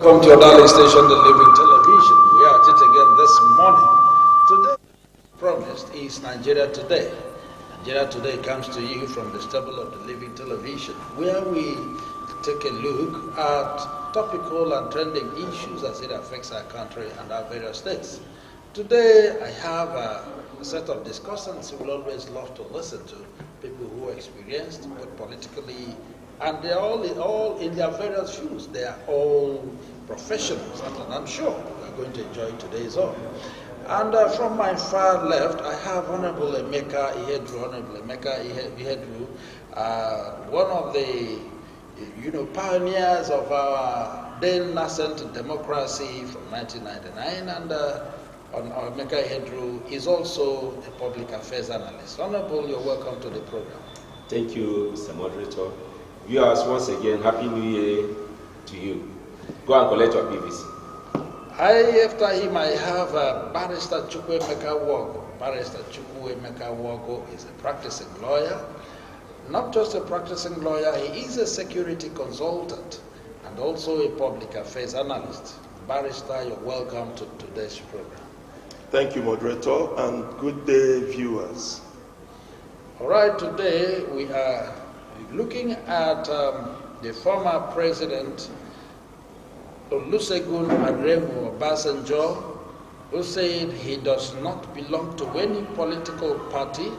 Welcome to your darling station, The Living Television. We are at it again this morning. Today, promised, is Nigeria Today. Nigeria Today comes to you from the stable of The Living Television, where we take a look at topical and trending issues as it affects our country and our various states. Today, I have a set of discussants who will always love to listen to people who are experienced, both politically, and they're all in their various fields. They are all professionals, and I'm sure we're going to enjoy today's own. And from my far left, I have Honorable Emeka Ihedru. Honorable Emeka Ihedru, one of the pioneers of our then nascent democracy from 1999, and Emeka Ihedru is also a public affairs analyst. Honorable, you're welcome to the program. Thank you, Mr. Moderator. Viewers, once again, Happy New Year to you. Go and collect your PVC. After him, I have Barrister Chukwuemeka Wogo. Barrister Chukwuemeka Wogo is a practicing lawyer. Not just a practicing lawyer, he is a security consultant and also a public affairs analyst. Barrister, you're welcome to today's program. Thank you, Moderator, and good day, viewers. All right, today we are looking at the former president Olusegun Aremu Obasanjo, who said he does not belong to any political party.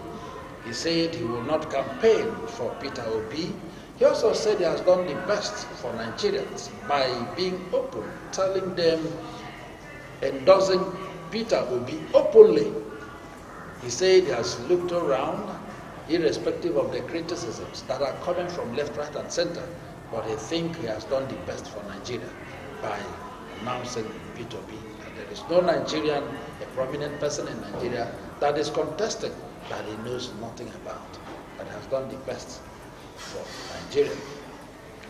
He said he will not campaign for Peter Obi. He also said he has done the best for Nigerians by being open, telling them, endorsing Peter Obi openly. He said he has looked around, irrespective of the criticisms that are coming from left, right, and center, but he thinks he has done the best for Nigeria by announcing Peter Obi. And there is no Nigerian, a prominent person in Nigeria, that is contesting that he knows nothing about, but has done the best for Nigeria.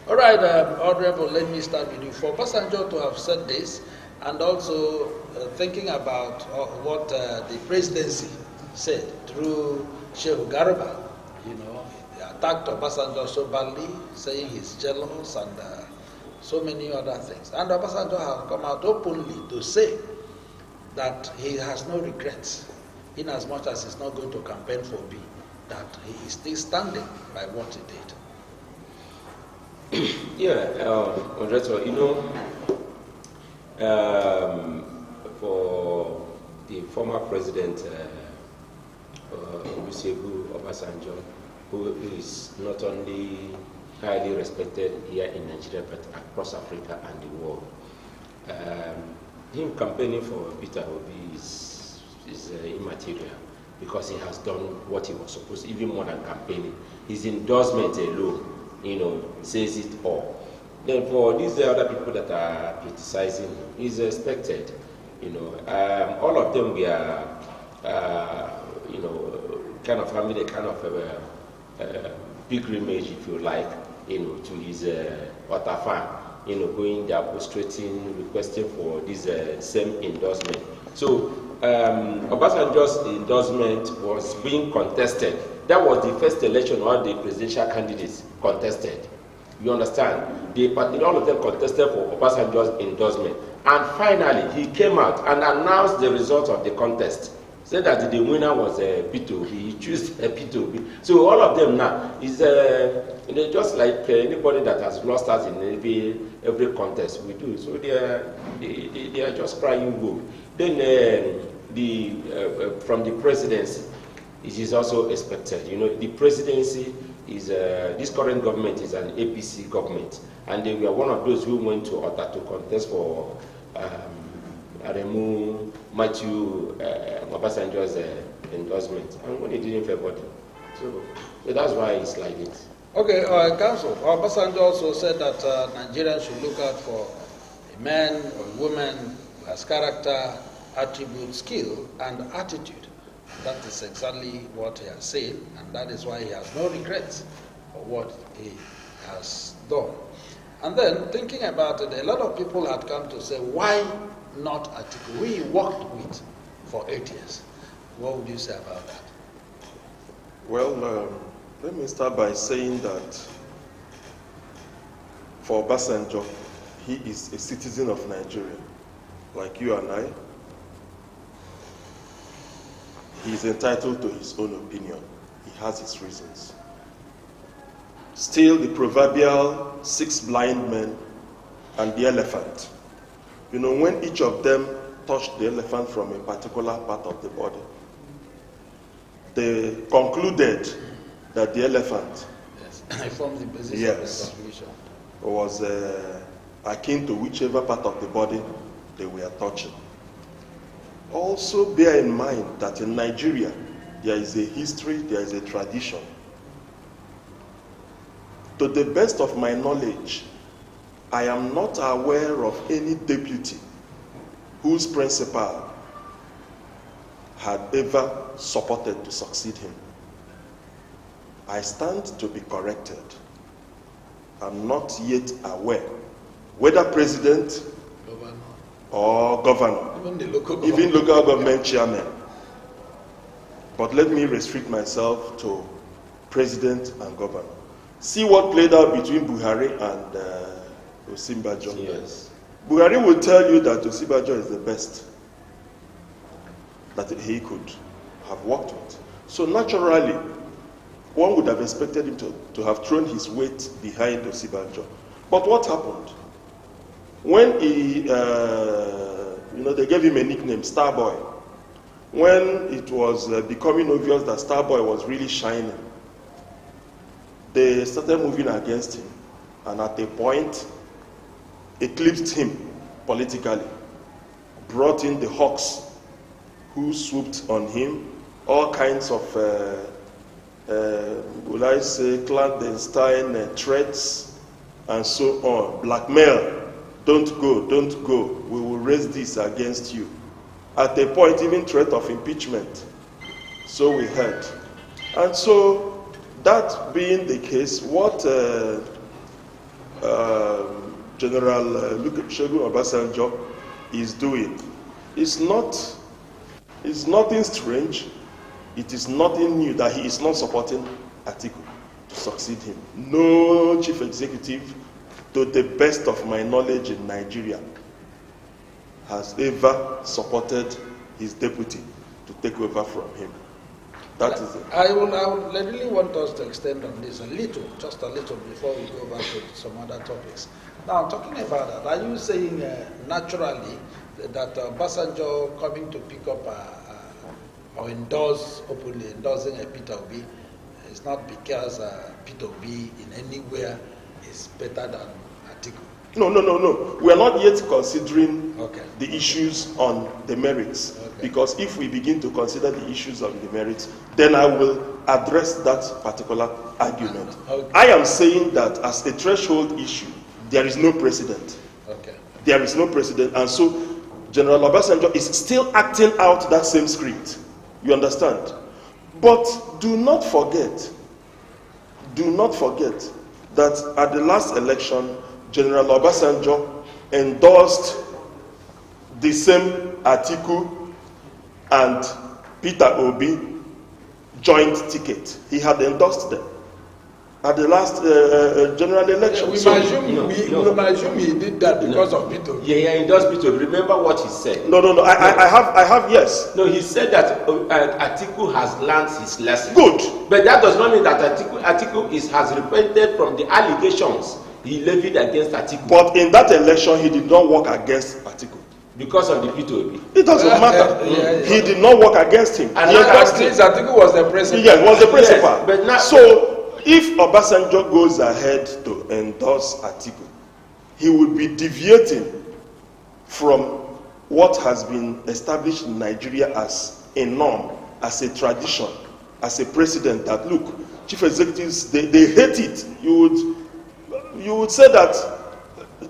All right, Honorable, let me start with you. For Obasanjo to have said this, and also thinking about what the presidency said through Shehu Garba, he attacked Obasanjo so badly, saying he's jealous and so many other things. And Obasanjo has come out openly to say that he has no regrets, in as much as he's not going to campaign for Obi, that he is still standing by what he did. Moderator, for the former president, Olusegun Obasanjo, who is not only highly respected here in Nigeria but across Africa and the world. Him campaigning for Peter Obi is immaterial because he has done what he was supposed to, even more than campaigning. His endorsement alone, says it all. Then for these other people that are criticizing him, he's expected. All of them were, kind of having a kind of pilgrimage, if you like, to his water farm, going there, prostrating, requesting for this same endorsement. So Obasanjo's endorsement was being contested. That was the first election where the presidential candidates contested. You understand? All of them contested for Obasanjo's endorsement. And finally, he came out and announced the result of the contest. Said that the winner was Peter Obi. He chose Peter Obi. So all of them now is just like anybody that has lost us in every contest we do. So they are just crying wolf. Then from the presidency, it is also expected. The presidency is this current government is an APC government, and they were one of those who went to Ota to contest for Aremu Matthew Obasanjo's endorsement, and when he didn't favor them. So that's why it's like it. Okay, Council. Obasanjo also said that Nigerians should look out for a man or a woman who has character, attribute, skill, and attitude. That is exactly what he has said, and that is why he has no regrets for what he has done. And then, thinking about it, a lot of people had come to say, why not Atiku? We worked with for 8 years. What would you say about that? Well, let me start by saying that for Obasanjo, he is a citizen of Nigeria, like you and I. He is entitled to his own opinion. He has his reasons. Still, the proverbial 6 blind men and the elephant. You know, when each of them touched the elephant from a particular part of the body, they concluded that the elephant forms the basis yes, of the conclusion. Was akin to whichever part of the body they were touching. Also bear in mind that in Nigeria, there is a history, there is a tradition. To the best of my knowledge, I am not aware of any deputy whose principal had ever supported to succeed him. I stand to be corrected. I'm not yet aware whether president or governor, even local government chairman. But let me restrict myself to president and governor. See what played out between Buhari and Osinbajo. Yes. Buhari will tell you that Osinbajo is the best that he could have worked with. So naturally, one would have expected him to have thrown his weight behind Osinbajo. But what happened? When he, they gave him a nickname, Starboy. When it was becoming obvious that Starboy was really shining, they started moving against him, and at a point, eclipsed him politically, brought in the Hawks, who swooped on him, all kinds of, would I say, clandestine threats, and so on, blackmail. Don't go, we will raise this against you. At a point, even threat of impeachment. So we heard. And so, that being the case, what General Olusegun Obasanjo is doing is nothing strange. It is nothing new that he is not supporting Atiku to succeed him. No chief executive, to the best of my knowledge in Nigeria, has ever supported his deputy to take over from him. That is it. I would really want us to extend on this a little, just a little, before we go back to some other topics. Now, talking about that, are you saying naturally that Obasanjo coming to pick up or openly endorsing Peter Obi is not because Peter Obi in anywhere is better than Atiku? No. We are not yet considering the issues on the merits. Because if we begin to consider the issues on the merits, then I will address that particular argument. I am saying that as a threshold issue, there is no precedent. There is no precedent. And so General Obasanjo is still acting out that same script. You understand? But do not forget that at the last election, General Obasanjo endorsed the same Atiku and Peter Obi joint ticket. He had endorsed them at the last general election. We might assume he did that because of Peter Obi. Yeah, he endorsed Peter Obi. Remember what he said? No. I have, yes. No, he said that Atiku has learned his lesson. Good. But that does not mean that Atiku has repented from the allegations he levied against Atiku. But in that election, he did not work against Atiku. Because of the Peter Obi. It doesn't matter. He did not work against him. And Atiku was the principal. Yes, was the principal. Yes, but now, so, if Obasanjo goes ahead to endorse Atiku, he would be deviating from what has been established in Nigeria as a norm, as a tradition, as a precedent that, look, chief executives, they hate it. You would say that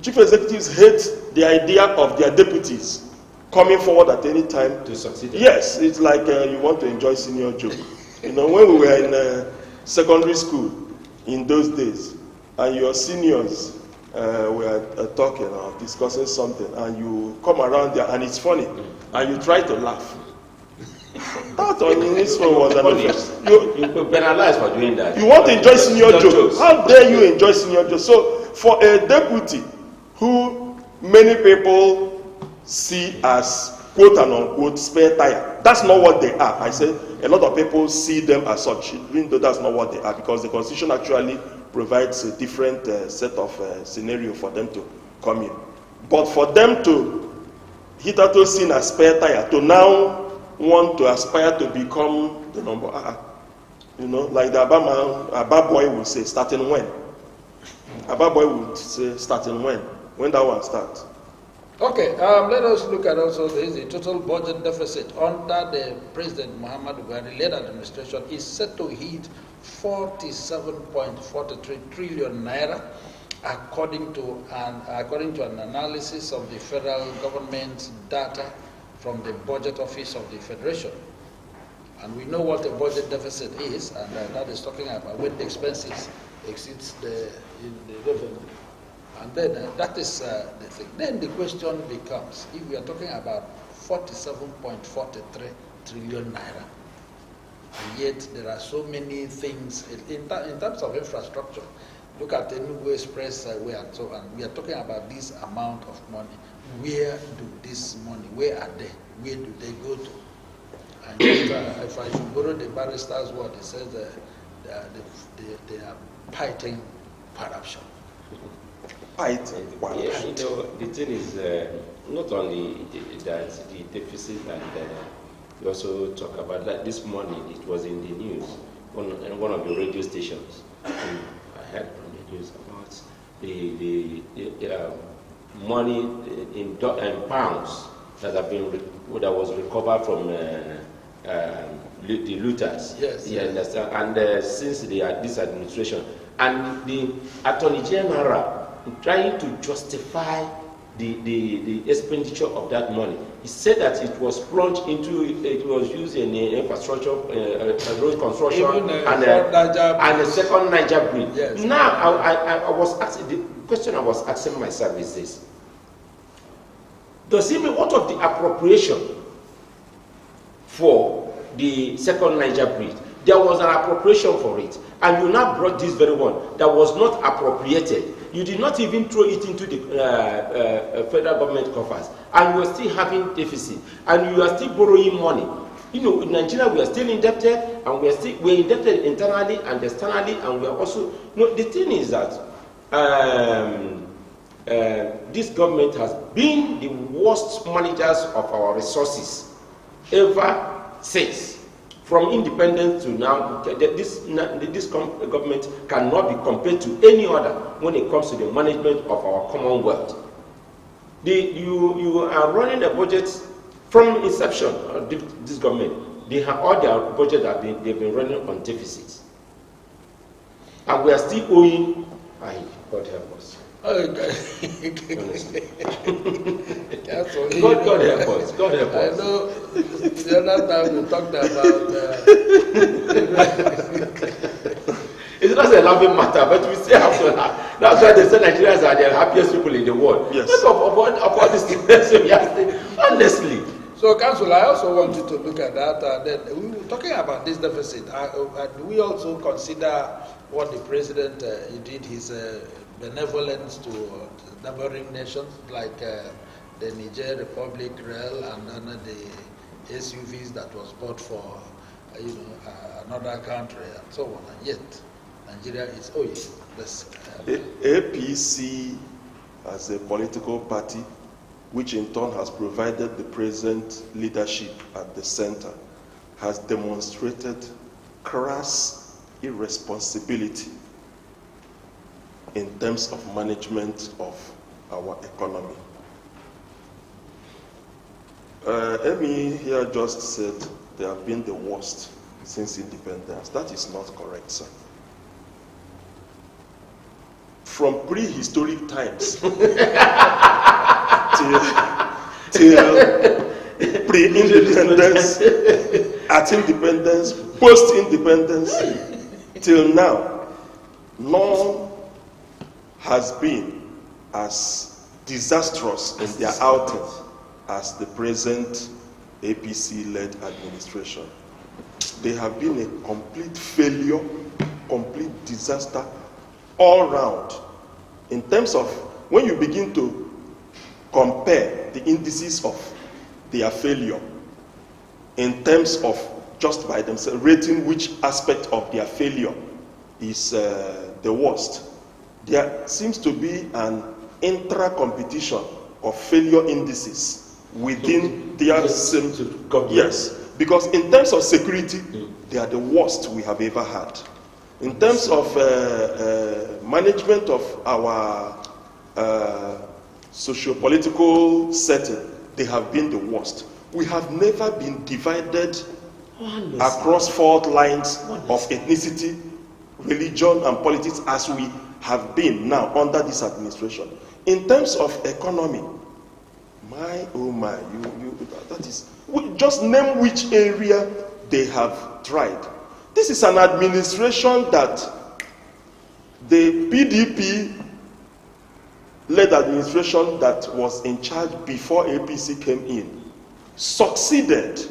chief executives hate the idea of their deputies coming forward at any time to succeed. Yes, it's like you want to enjoy senior joke. You know, when we were in secondary school in those days, and your seniors were talking or discussing something, and you come around there and it's funny, and you try to laugh. That on this one was an offense. You penalized for doing that. You want to enjoy senior jokes. How dare you enjoy senior jokes? So, for a deputy who many people see as quote and unquote spare tire, that's not what they are. I say a lot of people see them as such, even though that's not what they are, because the Constitution actually provides a different set of scenario for them to come in. But for them to hitherto seen as spare tire, to now want to aspire to become the number, you know, like the Abba boy would say, starting when? Abba boy would say, starting when that one starts. Okay, let us look at also the total budget deficit under the President Muhammadu Buhari-led administration is set to hit 47.43 trillion naira, according to an analysis of the federal government's data from the budget office of the Federation. And we know what a budget deficit is, and that is talking about when the expenses exceeds the revenue. And then that is the thing. Then the question becomes, if we are talking about 47.43 trillion naira, and yet there are so many things in terms of infrastructure. Look at the Enugu Expressway and so on. We are talking about this amount of money. Where do this money, where are they? Where do they go to? And just, if I should borrow the barrister's word, he says they are fighting corruption. Fighting corruption. Yeah, you know, the thing is not only that the deficit, and we also talk about that this morning it was in the news on one of the radio stations. I heard from the news about the money in pounds that was recovered from the looters. Yes. You understand? And since this administration and the Attorney General trying to justify the expenditure of that money, he said that it was plunged into, it was used in infrastructure, road construction, and a second Niger bridge. Yes. Now, I was asking, the question I was asking myself is this: does it mean what of the appropriation for the second Niger bridge? There was an appropriation for it, and you now brought this very one that was not appropriated. You did not even throw it into the federal government coffers, and you are still having deficit, and you are still borrowing money. You know, in Nigeria we are still indebted, and we're indebted internally and externally, and we are also. You know, the thing is that this government has been the worst managers of our resources ever since. From independence to now, this government cannot be compared to any other when it comes to the management of our commonwealth. You are running a budget from inception of this government. They have all their budget they've been running on deficits, and we are still owing. God help us. Okay. God help us. God help I us. know the other time we talked about. It's not a laughing matter, but we still have to laugh. That's why they say Nigerians are the happiest people in the world. Yes. Because of all these things. Honestly. So, Council, I also want you to look at that. Then we were talking about this deficit. Do we also consider what the president did, his benevolence to neighboring nations like the Niger Republic rail and then the SUVs that was bought for another country and so on, and yet Nigeria is this. APC as a political party, which in turn has provided the present leadership at the center, has demonstrated crass irresponsibility in terms of management of our economy. Emmy here just said they have been the worst since independence. That is not correct, sir. From prehistoric times till pre-independence, at independence, post-independence, till now, none has been as disastrous in their outing as the present APC-led administration. They have been a complete failure, complete disaster, all round. In terms of, when you begin to compare the indices of their failure, in terms of just by themselves, rating which aspect of their failure is the worst, there seems to be an intra-competition of failure indices within their same. Yes, because in terms of security, they are the worst we have ever had. In terms of management of our socio-political setting, they have been the worst. We have never been divided across fault lines of ethnicity, religion, and politics as we have been now under this administration. In terms of economy, my, oh my, that is, just name which area they have tried. This is an administration that the PDP-led administration that was in charge before APC came in succeeded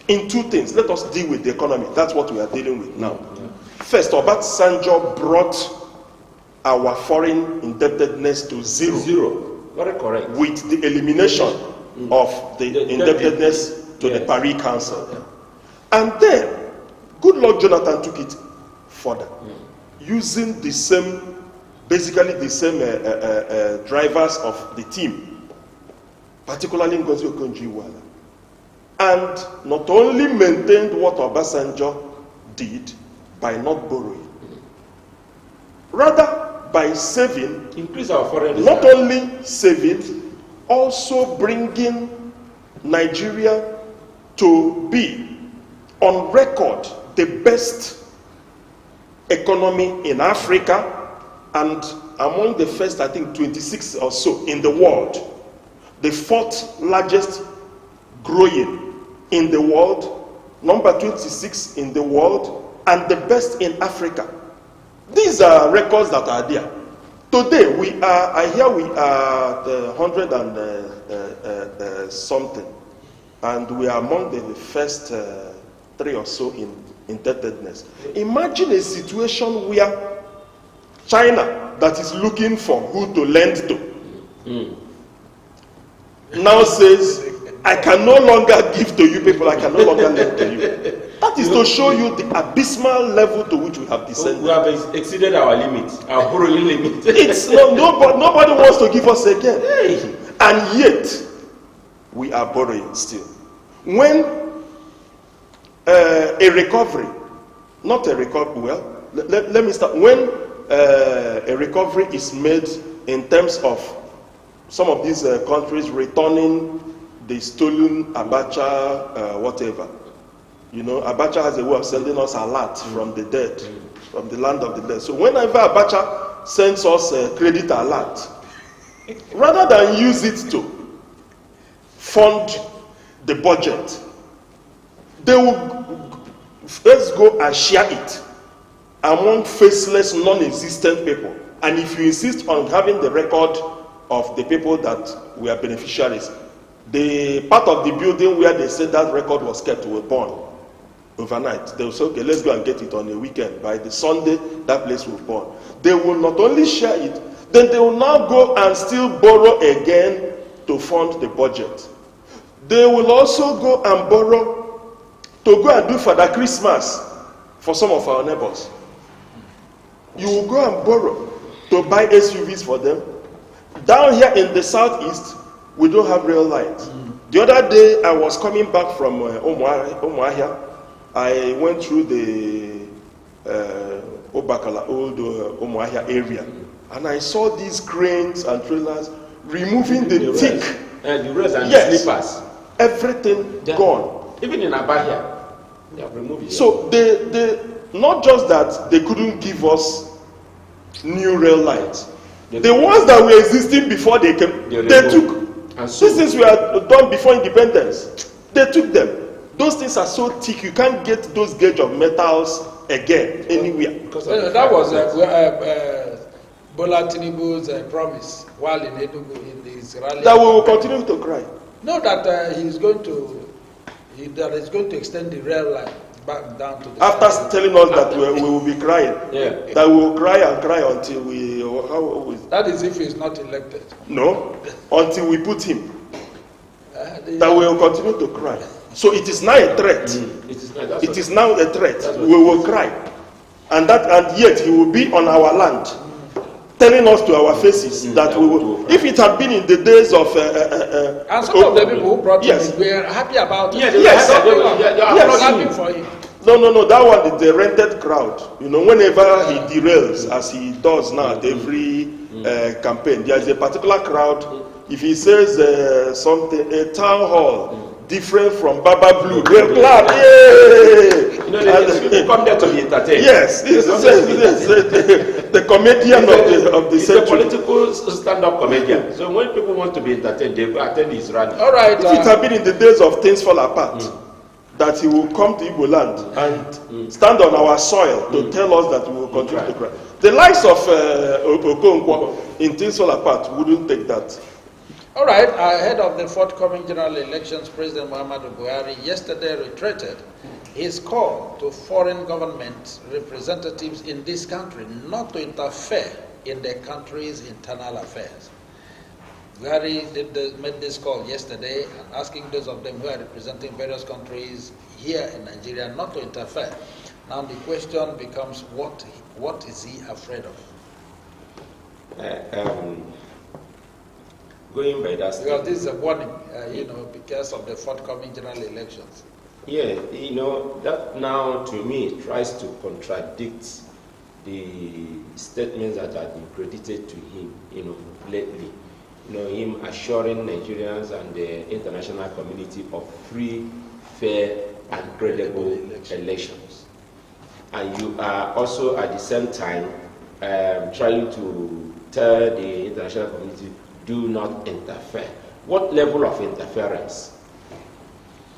in two things. Let us deal with the economy. That's what we are dealing with now. First, Obasanjo brought our foreign indebtedness to zero. Very correct. With the elimination of the indebtedness to the Paris Council. And then, Goodluck Jonathan took it further, using the same, basically the same drivers of the team, particularly Ngozi Okonjo-Iweala, and not only maintained what Obasanjo did by not borrowing, rather by saving, increase our foreign not only saving, also bringing Nigeria to be on record the best economy in Africa and among the first, I think, 26 or so in the world, the fourth largest growing in the world, number 26 in the world, and the best in Africa. These are records that are there. Today, I hear we are the 100 and something, and we are among the first 3 or so in indebtedness. Imagine a situation where China, that is looking for who to lend to, now says, I can no longer give to you people, I can no longer lend to you. That is to show you the abysmal level to which we have descended. We have exceeded our limit, our borrowing limit. It's nobody wants to give us again. Hey. And yet, we are borrowing still. When a recovery, not a recovery, well, let me start. When a recovery is made in terms of some of these countries returning the stolen Abacha, whatever. You know, Abacha has a way of sending us alert from the dead, from the land of the dead. So whenever Abacha sends us a credit alert, rather than use it to fund the budget, they will let's go and share it among faceless, non-existent people. And if you insist on having the record of the people that were beneficiaries, the part of the building where they said that record was kept will burn overnight. They will say, okay, let's go and get it on a weekend. By the Sunday, that place will burn. They will not only share it, then they will now go and still borrow again to fund the budget. They will also go and borrow to go and do Father Christmas for some of our neighbors. You will go and borrow to buy SUVs for them. Down here in the southeast, we don't have rail lines. The other day, I was coming back from Umuahia. I went through the Obakala, old Umuahia area, and I saw these cranes and trailers removing the thick, the roads and the slippers. Everything gone. Even in Abahia, they have removed it. So they not just that they couldn't give us new rail lines. The ones that were existing before they came, they took. And so, these things were done before independence. They took them. Those things are so thick, you can't get those gauge of metals again anywhere. That was Bola Tinubu's promise while in Enugu in his rally. That we will continue to cry. No, that he's going to extend the rail line back down to the after telling us that we will be crying. Yeah. That we will cry and cry until we that is if he's not elected. No, until we put him. That we will continue to cry. So it is now a threat. It is now a threat. We will cry. And yet he will be on our land, telling us to our faces that we will. If it had been in the days of and some of the people who brought him were happy about it. They are happy for him. No, that one is the rented crowd. You know, whenever he derails, as he does now at every campaign, there is a particular crowd. If he says something, a town hall different from Baba Blue, they'll clap. Yay! You know, people come there to be entertained. Yes, the comedian of the century. He's a political stand-up comedian. So when people want to be entertained, they go attend his rally. All right. If it had been in the days of things fall apart, that he will come to Igbo land and stand on our soil to tell us that we will continue to cry. The likes of Okonkwo in things fall apart wouldn't take that. All right, ahead of the forthcoming general elections, President Muhammadu Buhari yesterday reiterated his call to foreign government representatives in this country not to interfere in their country's internal affairs. Buhari made this call yesterday, asking those of them who are representing various countries here in Nigeria not to interfere. Now the question becomes, what is he afraid of? Going by that because this is a warning, because of the forthcoming general elections. Yeah, that now to me tries to contradict the statements that have been credited to him, lately. Him assuring Nigerians and the international community of free, fair, and credible elections. And you are also at the same time trying to tell the international community, do not interfere. What level of interference?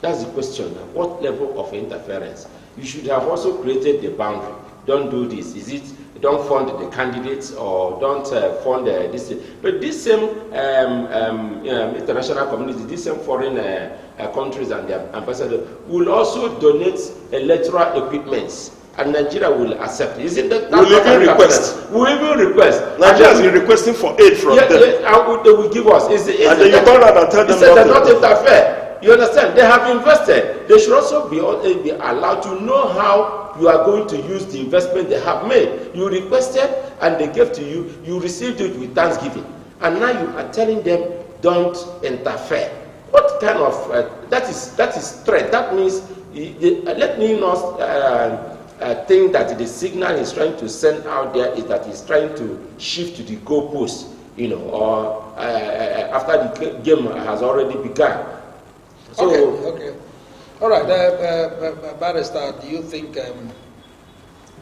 That's the question. What level of interference? You should have also created the boundary. Don't do this. Is it don't fund the candidates or don't fund this? But this same international community, these same foreign countries and their ambassadors will also donate electoral equipments. And Nigeria will accept it. Isn't that? We'll even request. Nigeria has been requesting for aid from them. And they will give us. And then you turn around and tell them not interfere. You understand? They have invested. They should also be allowed to know how you are going to use the investment they have made. You requested and they gave to you. You received it with thanksgiving. And now you are telling them, don't interfere. What kind of that is threat? That means let me not think that the signal he's trying to send out there is that he's trying to shift to the goalpost, or after the game has already begun. So, okay. All right, Barrister, do you think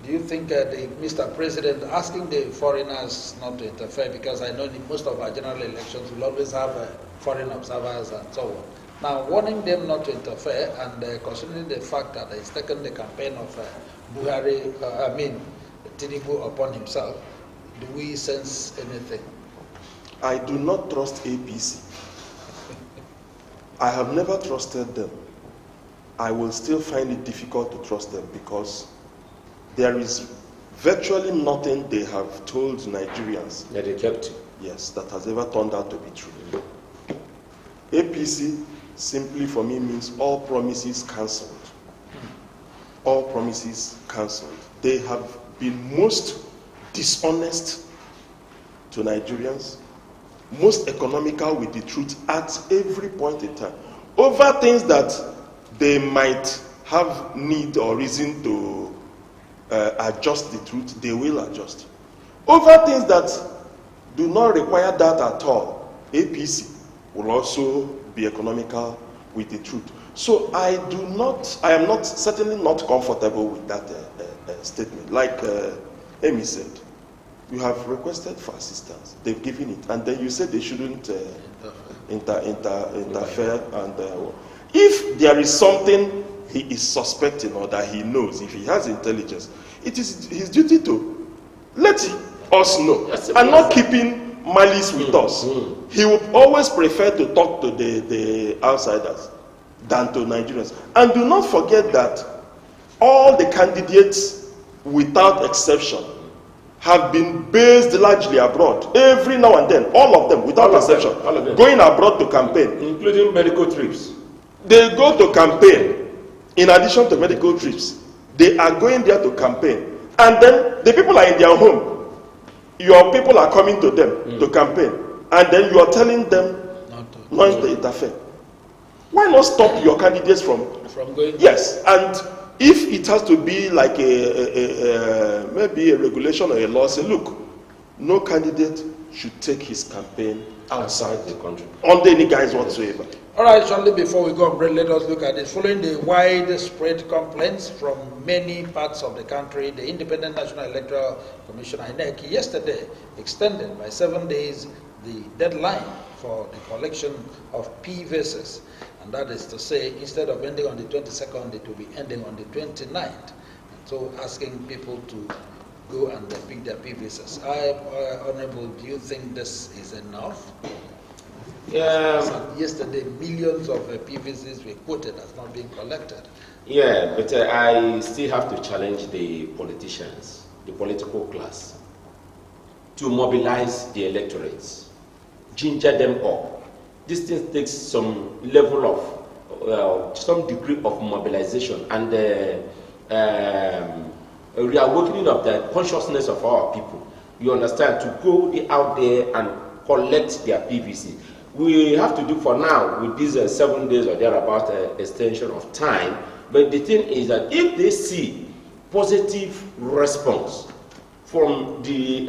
Mr. President asking the foreigners not to interfere, because I know in most of our general elections we'll always have foreign observers and so on. Now, warning them not to interfere and considering the fact that he's taken the campaign of Tinubu upon himself, do we sense anything? I do not trust APC. I have never trusted them. I will still find it difficult to trust them because there is virtually nothing they have told Nigerians that they kept. Yes, that has ever turned out to be true. APC simply for me means all promises cancelled. All promises cancelled. They have been most dishonest to Nigerians, most economical with the truth at every point in time. Over things that they might have need or reason to adjust the truth, they will adjust. Over things that do not require that at all, APC will also be economical with the truth. So I am not certainly not comfortable with that statement. Like Amy said, you have requested for assistance, they've given it, and then you said they shouldn't interfere. And if there is something he is suspecting or that he knows, if he has intelligence, it is his duty to let us know, and not keeping malice with us. He would always prefer to talk to the outsiders than to Nigerians. And do not forget that all the candidates, without exception, have been based largely abroad. Every now and then, all of them, without exception, going abroad to campaign. Including medical trips. They go to campaign. In addition to medical trips, they are going there to campaign. And then the people are in their home. Your people are coming to them to campaign. And then you are telling them not to interfere. Why not stop your candidates from going? Yes, and if it has to be like maybe a regulation or a law, say, look, no candidate should take his campaign outside the country under any guise whatsoever. All right, shortly before we go on break, let us look at this. Following the widespread complaints from many parts of the country, the Independent National Electoral Commission, INEC, yesterday extended by 7 days the deadline for the collection of PVCs. And that is to say, instead of ending on the 22nd, it will be ending on the 29th. And so asking people to go and pick their PVCs. Honorable, do you think this is enough? Yesterday, millions of PVCs were quoted as not being collected. Yeah, but I still have to challenge the politicians, the political class, to mobilize the electorates, ginger them up. This thing takes some level of, some degree of mobilization and reawakening of the consciousness of our people. You understand, to go out there and collect their PVC. We have to do for now with these 7 days or thereabout extension of time. But the thing is that if they see positive response from the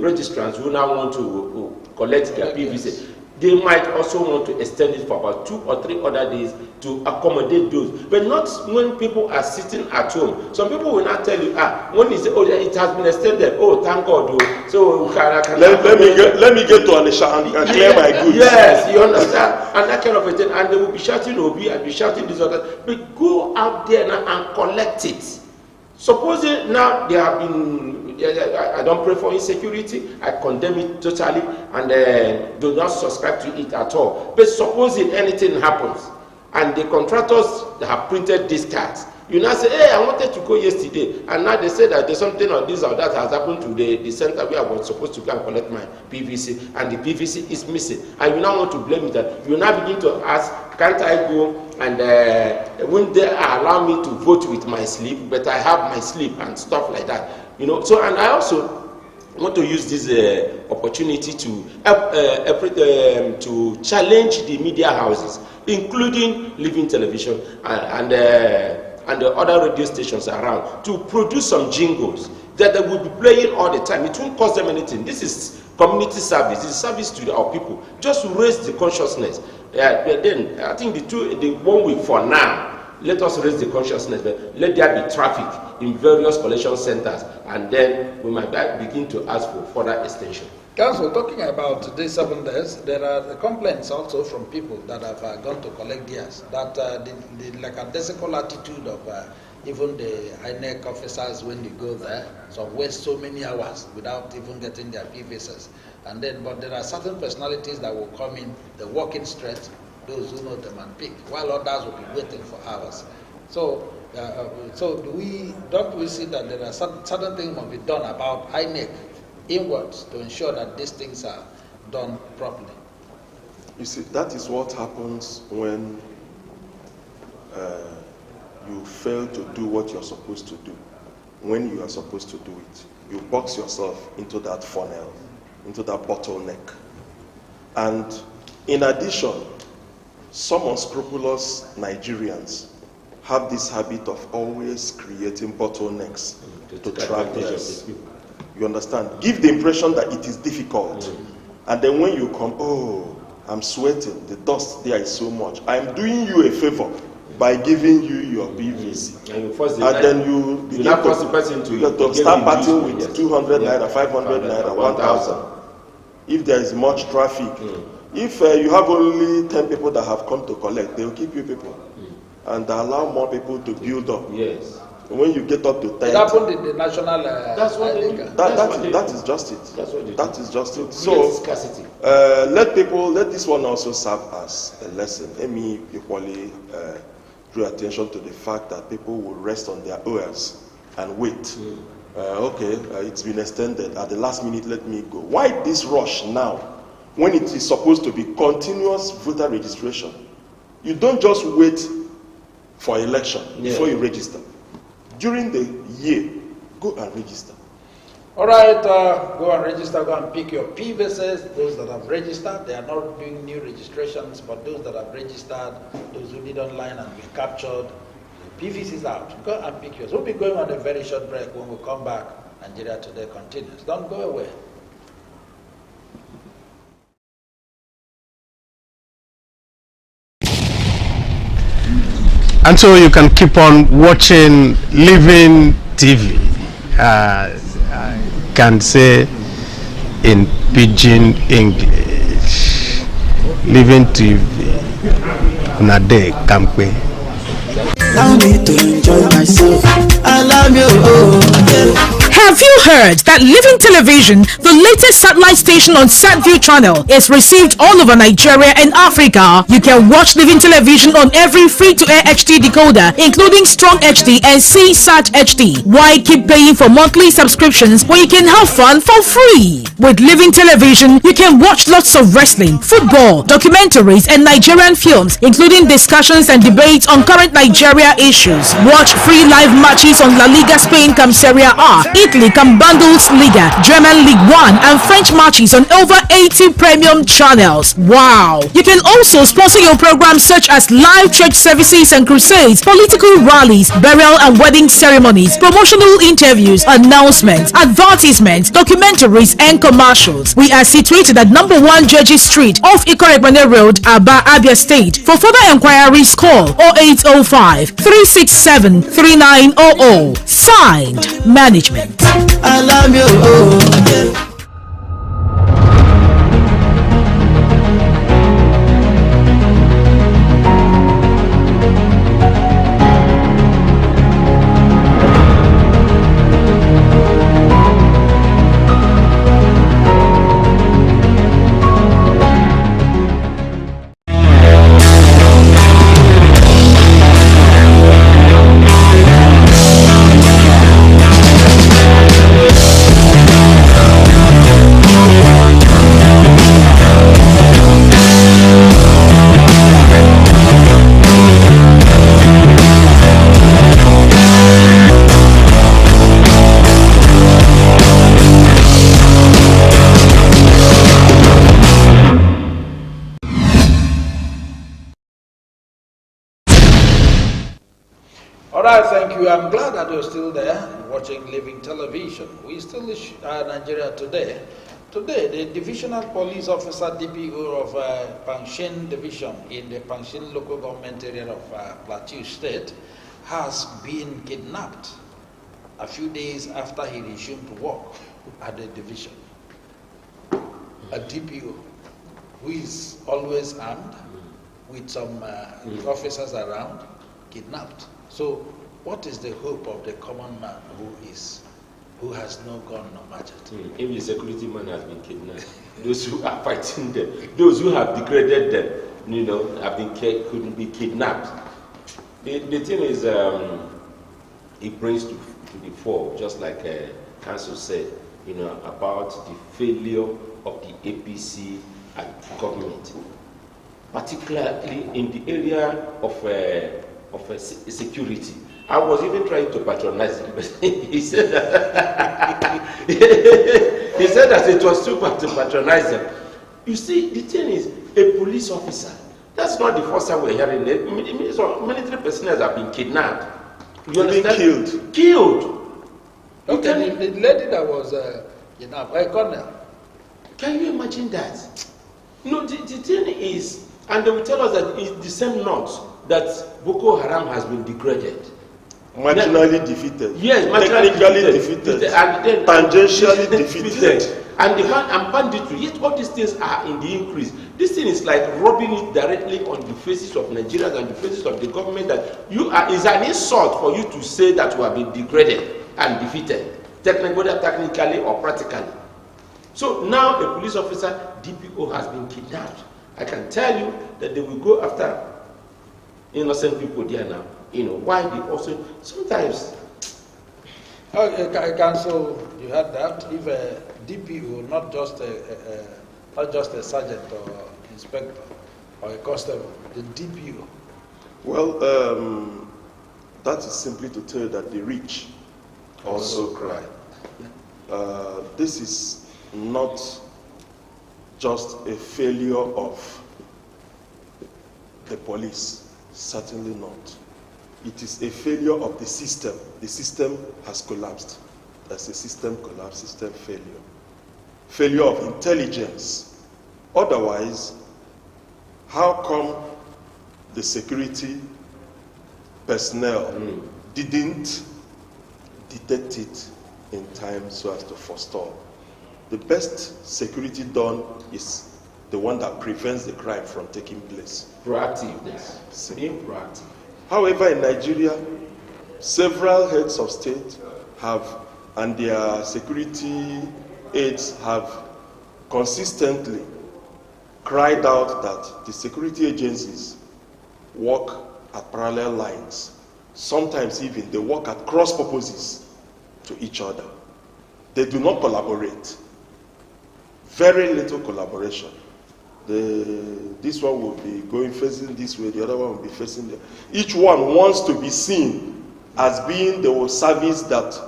registrants who now want to collect their PVC, they might also want to extend it for about 2 or 3 other days to accommodate those. But not when people are sitting at home. Some people will not tell you, when is it has been extended. Oh, thank God. So let me get to Anisha and clear my goods. Yes, you understand? And that kind of a thing. And they will be shouting Obi and be shouting this other. But go out there now and collect it. Supposing now there have been, I don't pray for insecurity, I condemn it totally, and do not subscribe to it at all. But supposing anything happens, and the contractors have printed these cards, you now say, hey, I wanted to go yesterday, and now they say that there's something or this or that has happened to the center where I was supposed to go and collect my PVC, and the PVC is missing. And you now want to blame it. You now begin to ask, can't I go and wouldn't they allow me to vote with my slip, but I have my slip and stuff like that. You know, so, and I also want to use this opportunity to to challenge the media houses, including Living Television and the other radio stations around, to produce some jingles that they will be playing all the time. It won't cost them anything. This is community service. This is service to our people. Just to raise the consciousness. Then I think the 1 week for now, let us raise the consciousness. But let there be traffic in various collection centers, and then we might begin to ask for further extension. Council, talking about these 7 days, there are complaints also from people that have gone to collect theirs, that the lackadaisical attitude of even the INEC officers when they go there, so waste so many hours without even getting their PVCs. And then, but there are certain personalities that will come in, they walk in straight, those who know them and pick, while others will be waiting for hours. So, don't we see that there are certain things must be done about INEC inwards to ensure that these things are done properly? You see, that is what happens when you fail to do what you're supposed to do. When you are supposed to do it, you box yourself into that funnel, into that bottleneck. And in addition, some unscrupulous Nigerians have this habit of always creating bottlenecks to travelers. You understand? Give the impression that it is difficult. And then when you come, oh, I'm sweating. The dust there is so much. I'm doing you a favor by giving you your PVC. And then you begin to start parting with 200 naira, 500 naira, 1,000. If there is much traffic. If you have only 10 people that have come to collect, they will keep you people. And allow more people to build up. Yes. When you get up to 10. It happened in the national. That's what they do. That is just it. That's what they do. That is just it. So let this one also serve as a lesson. Let me equally draw attention to the fact that people will rest on their oars and wait. It's been extended. At the last minute, let me go. Why this rush now when it is supposed to be continuous voter registration? You don't just wait for election before you register. During the year, go and register. All right, go and register, go and pick your PVCs. Those that have registered, they are not doing new registrations, but those that have registered, those who did online and been captured, the PVC is out. Go and pick yours. We'll be going on a very short break. When we come back, Nigeria Today continues. Don't go away. And so you can keep on watching Living TV. I can say in pidgin English, Living TV. Nade Kampe. Allow me to enjoy myself. Allow me Have you heard that Living Television, the latest satellite station on SatView channel, is received all over Nigeria and Africa? You can watch Living Television on every free-to-air HD decoder, including Strong HD and CSAT HD. Why keep paying for monthly subscriptions when you can have fun for free? With Living Television, you can watch lots of wrestling, football, documentaries, and Nigerian films, including discussions and debates on current Nigeria issues. Watch free live matches on La Liga Spain come Serie A, Italy come Bundesliga, German League 1, and French matches on over 80 premium channels. Wow! You can also sponsor your programs such as live church services and crusades, political rallies, burial and wedding ceremonies, promotional interviews, announcements, advertisements, documentaries, and commercials. We are situated at number 1 Jeji Street off Ikorebane Road, Aba, Abia State. For further enquiries, call 0805 367 3900. Signed, Management. Allow me Thank you. I'm glad that you're still there watching Living Television. We still Nigeria Today. Today, the Divisional Police Officer DPO of Pangshin Division in the Pangshin local government area of Plateau State has been kidnapped a few days after he resumed work at the division. A DPO who is always armed with some officers around, kidnapped. So what is the hope of the common man who has no gun, no machete? If the security man has been kidnapped, those who are fighting them, those who have degraded them, couldn't be kidnapped. The thing is, it brings to the fore, just like Council said, about the failure of the APC and government, particularly in the area of security. I was even trying to patronize him, but he said that he said that it was too bad to patronize him. You see, the thing is, a police officer, that's not the first time we're hearing it. Military personnel have been kidnapped. You understand? Killed. Okay, the lady that was a colonel. Can you imagine that? No, the thing is, and they will tell us that it's the same note that Boko Haram has been degraded. Marginally defeated. Yes, technically defeated. And then tangentially defeated. And banditry, yet all these things are in the increase. This thing is like rubbing it directly on the faces of Nigerians and the faces of the government that is an insult for you to say that you have been degraded and defeated, whether technically or practically. So now a police officer, DPO, has been kidnapped. I can tell you that they will go after innocent people there now. You know, why they also sometimes. Okay, Council, you heard that. If a DPO, not just a sergeant or inspector or a constable, the DPO. Well, that is simply to tell you that the rich also cry. This is not just a failure of the police, certainly not. It is a failure of the system. The system has collapsed. That's a system collapse, system failure. Failure of intelligence. Otherwise, how come the security personnel didn't detect it in time so as to forestall? The best security done is the one that prevents the crime from taking place. Proactiveness. Being proactive. However, in Nigeria, several heads of state have, and their security aides have consistently cried out that the security agencies work at parallel lines. Sometimes even they work at cross purposes to each other. They do not collaborate. Very little collaboration. This one will be going facing this way, the other one will be facing the. Each one wants to be seen as being the service that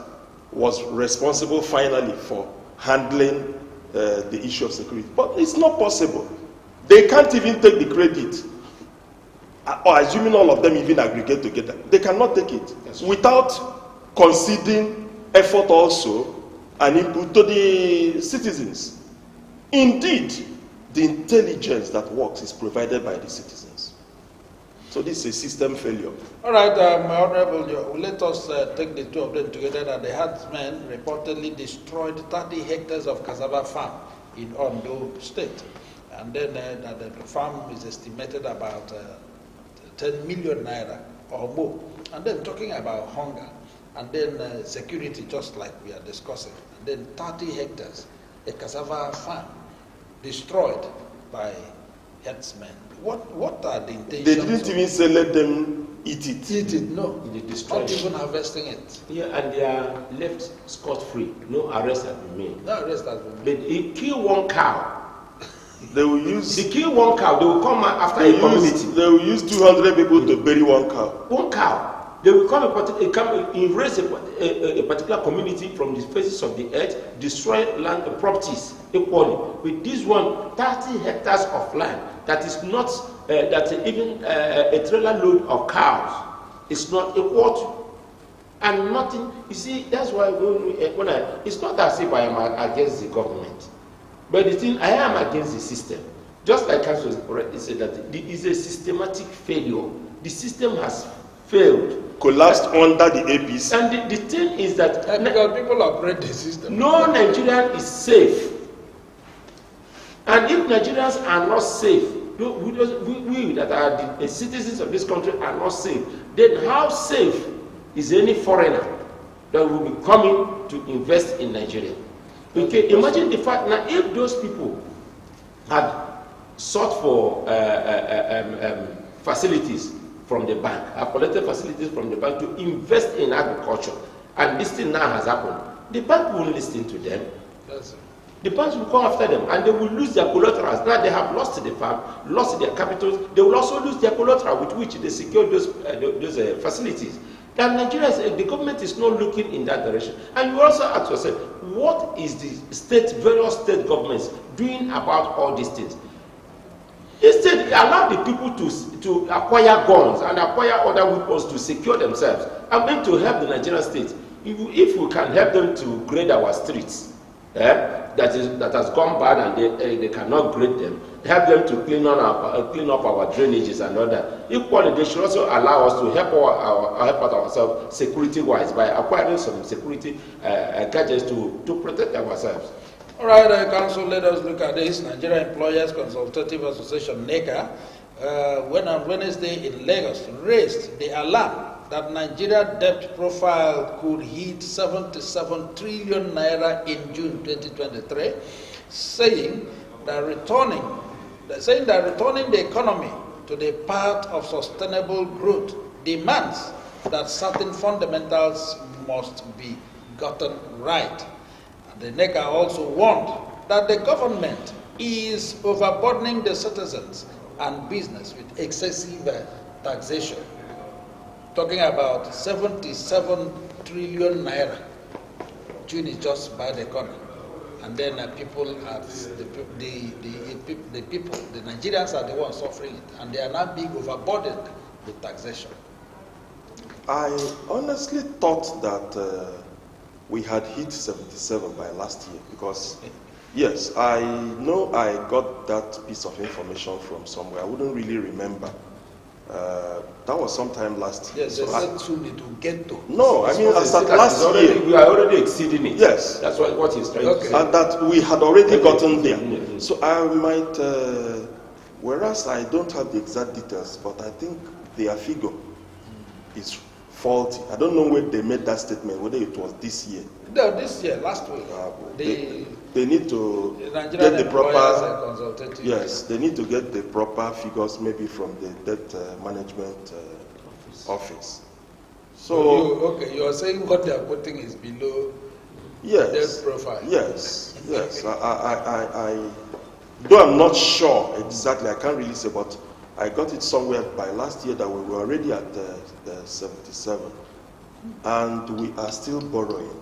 was responsible finally for handling the issue of security. But it's not possible. They can't even take the credit. Or assuming all of them even aggregate together, they cannot take it without conceding effort also and input to the citizens. Indeed, the intelligence that works is provided by the citizens. So this is a system failure. All right, my Honorable, let us take the two of them together. That the herdsmen reportedly destroyed 30 hectares of cassava farm in Ondo State. And then that the farm is estimated about 10 million naira or more. And then talking about hunger. And then security, just like we are discussing. And then 30 hectares, a cassava farm destroyed by herdsmen. What are the intentions? They didn't even say let them eat it. Eat it, no. They destroyed Not even harvesting it. Yeah, and they are left scot-free. No arrest has been made. No arrest has been made. But they kill one cow. They will use. They kill one cow. They will come after a community. They will use 200 people to bury one cow. One cow. They will come erase a particular community from the faces of the earth, destroy land and properties equally. With this one, 30 hectares of land that is not that even a trailer load of cows is not equal to, and nothing. You see, that's why it's not as if I am against the government, but the thing I am against the system. Just like Council already said that it is a systematic failure. The system has failed. Collapsed under the APC. And the thing is that because people operate the system. No Nigerian is safe. And if Nigerians are not safe, we that are the citizens of this country are not safe, then how safe is any foreigner that will be coming to invest in Nigeria? Okay, imagine the fact now if those people had sought for facilities from the bank, have collected facilities from the bank to invest in agriculture, and this thing now has happened, the bank won't listen to them. Yes. The banks will come after them, and they will lose their collaterals. Now they have lost the farm, lost their capitals. They will also lose their collateral with which they secure those facilities. And Nigeria, the government is not looking in that direction. And you also ask yourself, what is the various state governments doing about all these things? Instead, allow the people to acquire guns and acquire other weapons to secure themselves. I'm going to help the Nigerian state. If we can help them to grade our streets, that has gone bad and they cannot grade them, help them to clean up our drainages and all that. Equally, they should also allow us to help out ourselves security-wise by acquiring some security gadgets to protect ourselves. All right, Council, let us look at this. Nigeria Employers Consultative Association, NECA, when on Wednesday in Lagos, raised the alarm that Nigeria debt profile could hit 77 trillion naira in June 2023, saying that returning the economy to the path of sustainable growth demands that certain fundamentals must be gotten right. And the NECA also warned that the government is overburdening the citizens and business with excessive taxation. Talking about 77 trillion naira. June is just by the corner. And then the Nigerians are the ones suffering it. And they are now being overburdened with taxation. I honestly thought that we had hit 77 by last year because, yes, I know I got that piece of information from somewhere. I wouldn't really remember. That was sometime last year. Yes, so they said soon it will get to. No, I mean, as at last year. We are already exceeding it. Yes. That's what he's trying to say. And that we had already gotten there. So I might, whereas I don't have the exact details, but I think their figure is faulty. I don't know when they made that statement, whether it was this year. No, this year, last week. They need to get the proper. Yes, they need to get the proper figures, maybe from the debt management office. So you are saying what they are putting is below debt profile. Yes. I though I'm not sure exactly, I can't really say, but I got it somewhere by last year that we were already at the 77, and we are still borrowing.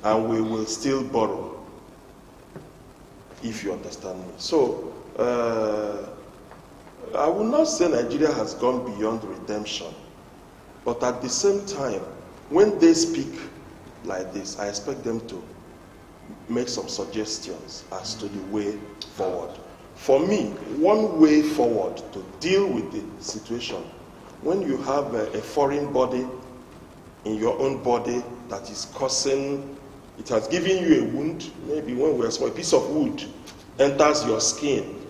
And we will still borrow, if you understand me. So, I will not say Nigeria has gone beyond redemption, but at the same time, when they speak like this, I expect them to make some suggestions as to the way forward. For me, one way forward to deal with the situation, when you have a foreign body in your own body that is causing, it has given you a wound, maybe when we are small, a piece of wood enters your skin,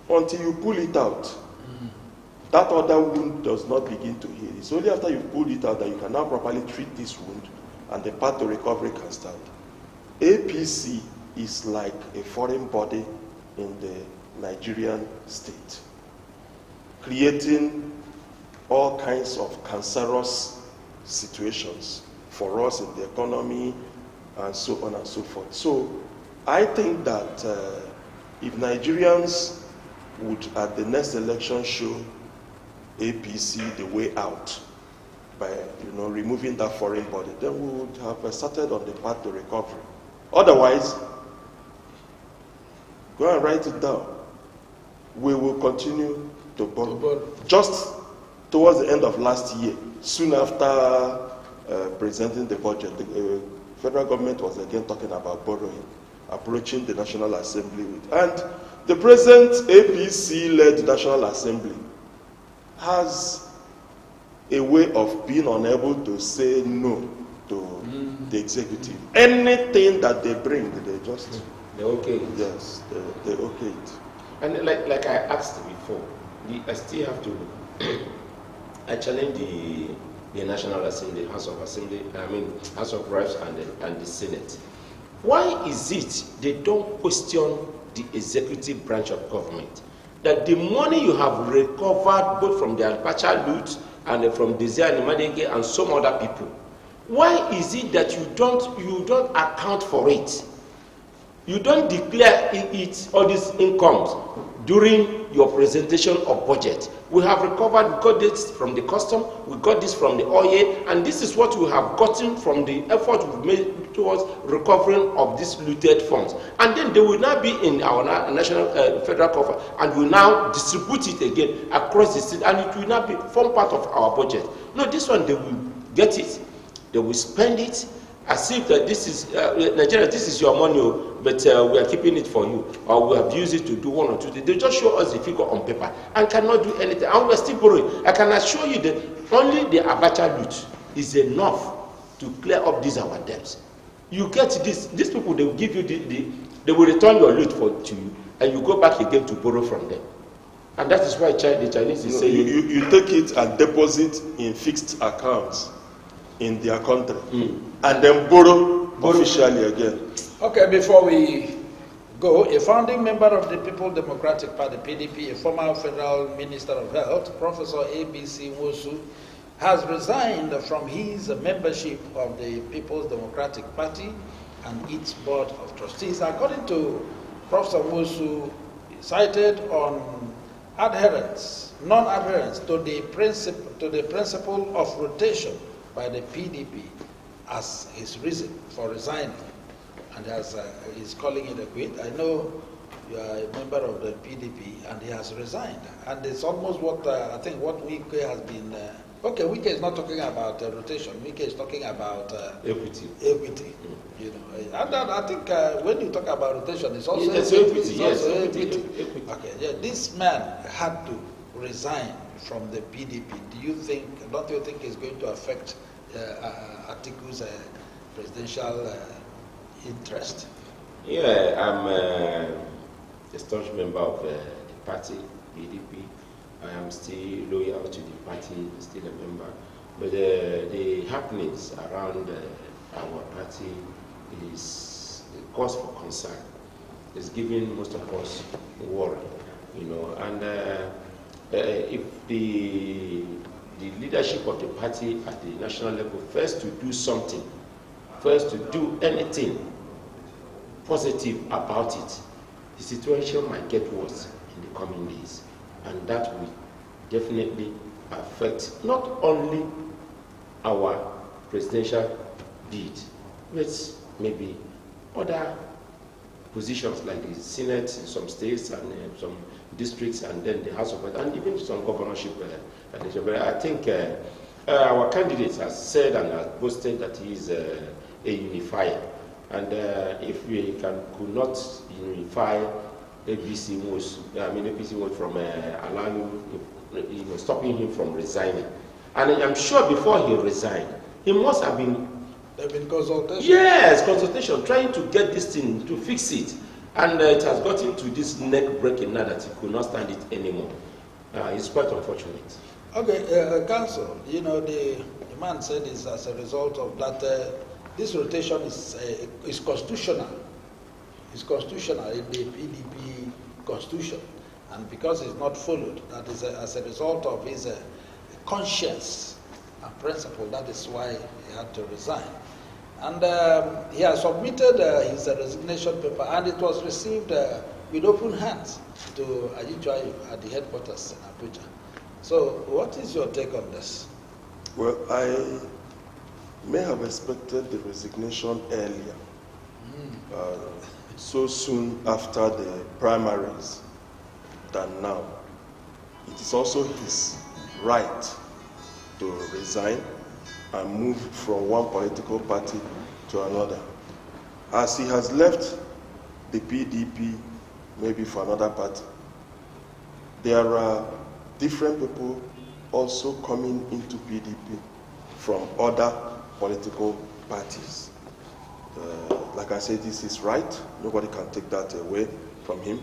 until you pull it out. That other wound does not begin to heal. It's only after you pull it out that you can now properly treat this wound and the path to recovery can start. APC is like a foreign body in the Nigerian state, creating all kinds of cancerous situations for us in the economy, and so on and so forth. So I think that if Nigerians would at the next election show APC the way out by removing that foreign body, then we would have started on the path to recovery. Otherwise, go and write it down. We will continue to borrow. Just towards the end of last year, soon after presenting the budget, the federal government was again talking about borrowing, approaching the National Assembly with. And the present APC-led National Assembly has a way of being unable to say no to the executive. Anything that they bring, they just... They okay it. Yes, they okay it. And like I asked before, I still have to... I challenge the National Assembly, House of Reps and the Senate. Why is it they don't question the executive branch of government? That the money you have recovered both from the Alpacha loot and from Desire Nimadenge and some other people, why is it that you don't account for it? You don't declare it, all these incomes during your presentation of budget. We have recovered, we got this from the custom, we got this from the oil, and this is what we have gotten from the effort we've made towards recovering of these looted funds. And then they will now be in our national federal coffers, and will now distribute it again across the state, and it will now form part of our budget. No, this one they will get it, they will spend it, as if that this is Nigeria, this is your money, but we are keeping it for you, or we have used it to do one or two things. They just show us the figure on paper and cannot do anything, and we're still borrowing. I can assure you that only the Abacha loot is enough to clear up these our debts. You get this, these people, they will give you they will return your loot to you, and you go back again to borrow from them. And that is why the Chinese is saying... You take it and deposit in fixed accounts in their country, and then borrow officially again. Okay, before we go, a founding member of the People's Democratic Party, PDP, a former Federal Minister of Health, Professor A.B.C. Nwosu, has resigned from his membership of the People's Democratic Party and its Board of Trustees. According to Professor Nwosu, cited on non-adherence to the principle of rotation by the PDP as his reason for resigning, and he's calling it a quit. I know you are a member of the PDP, and he has resigned, and it's almost what I think what Wike has been. Okay, Wike is not talking about rotation. Wike is talking about equity. Equity, you know, and I think when you talk about rotation, it's also equity. Yes, equity. Okay, yeah, this man had to resign from the PDP. Don't you think it's going to affect Atiku's presidential interest? Yeah, I'm a staunch member of the party, PDP. I am still loyal to the party, still a member. But the happenings around our party is a cause for concern. It's giving most of us worry, you know. And if the leadership of the party at the national level first to do something, first to do anything positive about it, the situation might get worse in the coming days. And that will definitely affect not only our presidential bid, but maybe other positions like the Senate in some states and some districts, and then the House of Representatives, and even some governorship. But I think our candidate has said and has boasted that he is a unifier. And if we could not unify A.B.C. Nwosu from allowing, stopping him from resigning. And I'm sure before he resigned, he must have been... There have been consultations? Yes, consultation, trying to get this thing, to fix it. And it has gotten to this neck breaking now that he could not stand it anymore. It's quite unfortunate. Okay, Council, you know, the man said this as a result of that this rotation is constitutional. It's constitutional in the PDP constitution, and because it's not followed, that is as a result of his conscience and principle. That is why he had to resign, and he has submitted his resignation paper, and it was received with open hands to Ajijuayu at the headquarters in Abuja. So, what is your take on this? Well, I may have expected the resignation earlier. So soon after the primaries than now. It is also his right to resign and move from one political party to another. As he has left the PDP, maybe for another party, there are different people also coming into PDP from other political parties. Like I said, this is right. Nobody can take that away from him.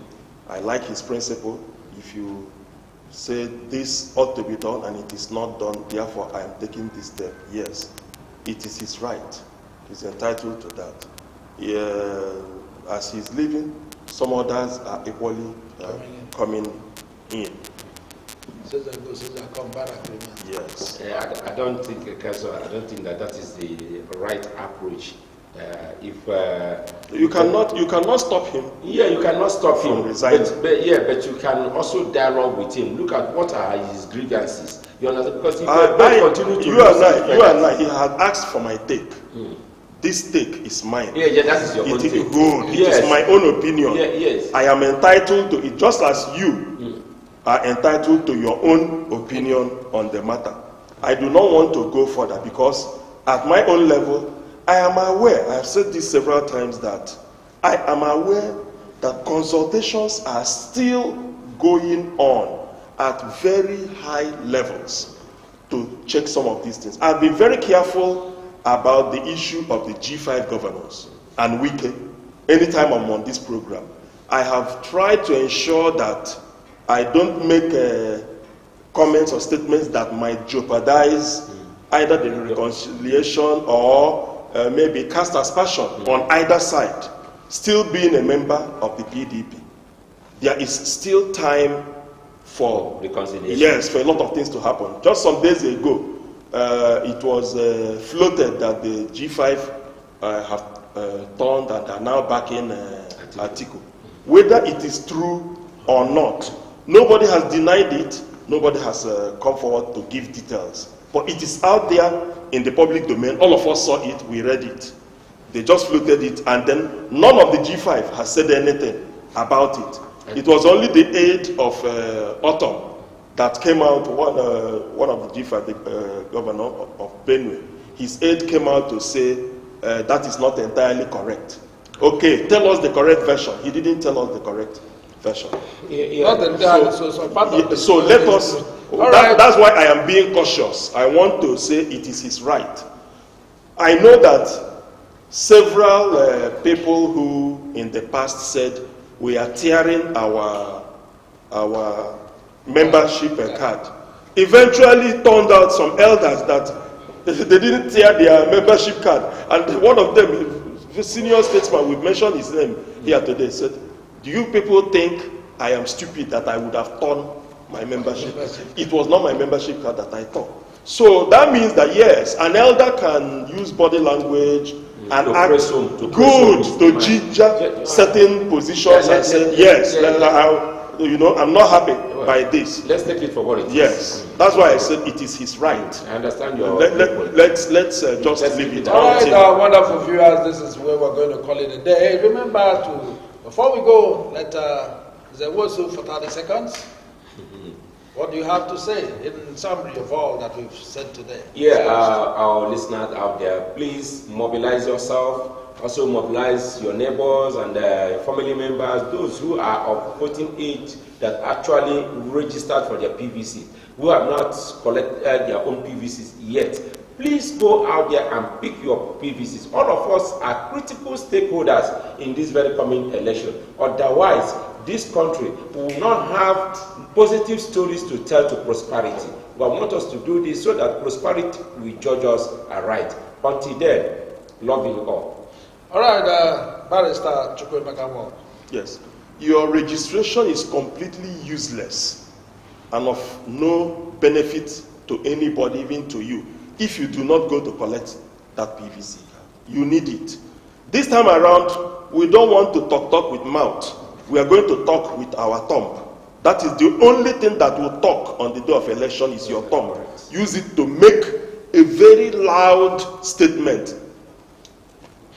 I like his principle. If you say this ought to be done and it is not done, therefore I am taking this step, yes, it is his right. He's entitled to that. As he's leaving, some others are equally coming in. Yes. I don't think that is the right approach. You cannot stop him. Yeah, you cannot stop him. But you can also dialogue with him. Look at what are his grievances. You understand? Because if you and I, he had asked for my take. This take is mine. Yeah, that is your own take. It is my own opinion. Yeah, yes. I am entitled to it, just as you are entitled to your own opinion on the matter. I do not want to go further because at my own level, I am aware, I have said this several times, that I am aware that consultations are still going on at very high levels to check some of these things. I've been very careful about the issue of the G5 governors and Wike. Anytime I'm on this program, I have tried to ensure that I don't make comments or statements that might jeopardize either the reconciliation or maybe cast aspersion on either side. Still being a member of the PDP, there is still time for reconciliation. Yes, for a lot of things to happen. Just some days ago, it was floated that the G5 have turned and are now backing Atiku. Whether it is true or not, nobody has denied it. Nobody has come forward to give details. But it is out there in the public domain. All of us saw it. We read it. They just floated it, and then none of the G5 has said anything about it. It was only the aide of Autumn that came out, one of the G5, the governor of Benue. His aide came out to say that is not entirely correct. Okay, tell us the correct version. He didn't tell us the correct version. So let us, that's why I am being cautious. I want to say it is his right. I know that several people who in the past said we are tearing our membership card eventually turned out some elders that they didn't tear their membership card, and one of them, the senior statesman, we've mentioned his name here today, said, do you people think I am stupid that I would have torn my membership? It was not my membership card that I tore. So that means that yes, an elder can use body language and act to ginger certain positions and say, yes, I'm not happy by this. Let's take it for what it is. Yes, that's why I said it is his right. I understand your... Let's just leave it. All right, wonderful viewers, this is where we're going to call it a day. Remember before we go, let Nzewosu for 30 seconds. What do you have to say in summary of all that we've said today? Yeah, our listeners out there, please mobilize yourself. Also mobilize your neighbors and family members, those who are of voting age that actually registered for their PVC, who have not collected their own PVCs yet. Please go out there and pick your PVCs. All of us are critical stakeholders in this very coming election. Otherwise, this country will not have positive stories to tell to prosperity. We want us to do this so that prosperity will judge us aright. Until then, love you all. All right, Barrister Chukwuemeka. Yes, your registration is completely useless and of no benefit to anybody, even to you, if you do not go to collect that PVC. You need it. This time around, we don't want to talk with mouth. We are going to talk with our thumb. That is the only thing that will talk on the day of election is your thumb. Use it to make a very loud statement.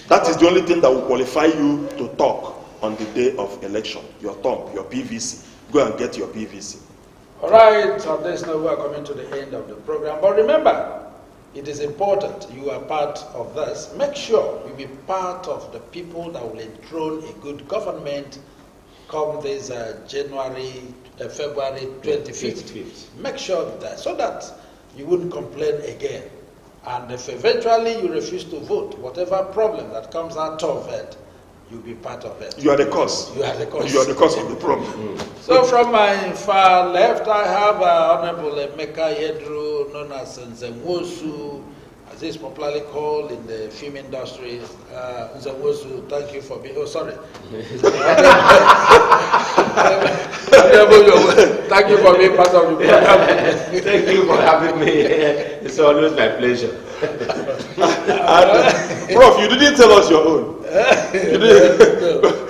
That is the only thing that will qualify you to talk on the day of election. Your thumb, your PVC. Go and get your PVC. All right, on this note, we are coming to the end of the program. But remember, it is important you are part of this. Make sure you be part of the people that will enthrone a good government come this February 25th. Make sure that, so that you wouldn't complain again. And if eventually you refuse to vote, whatever problem that comes out of it, you'll be part of it. You are the cause. You are the cause. You are the cause of the problem. So from my far left, I have Honorable Emeka Yedru, known as Nzewosu, as is popularly called in the film industry. Nzewosu, thank you for being, thank you for being part of the program. Thank you for having me. It's always my pleasure. And, Prof, you didn't tell us your own. You didn't.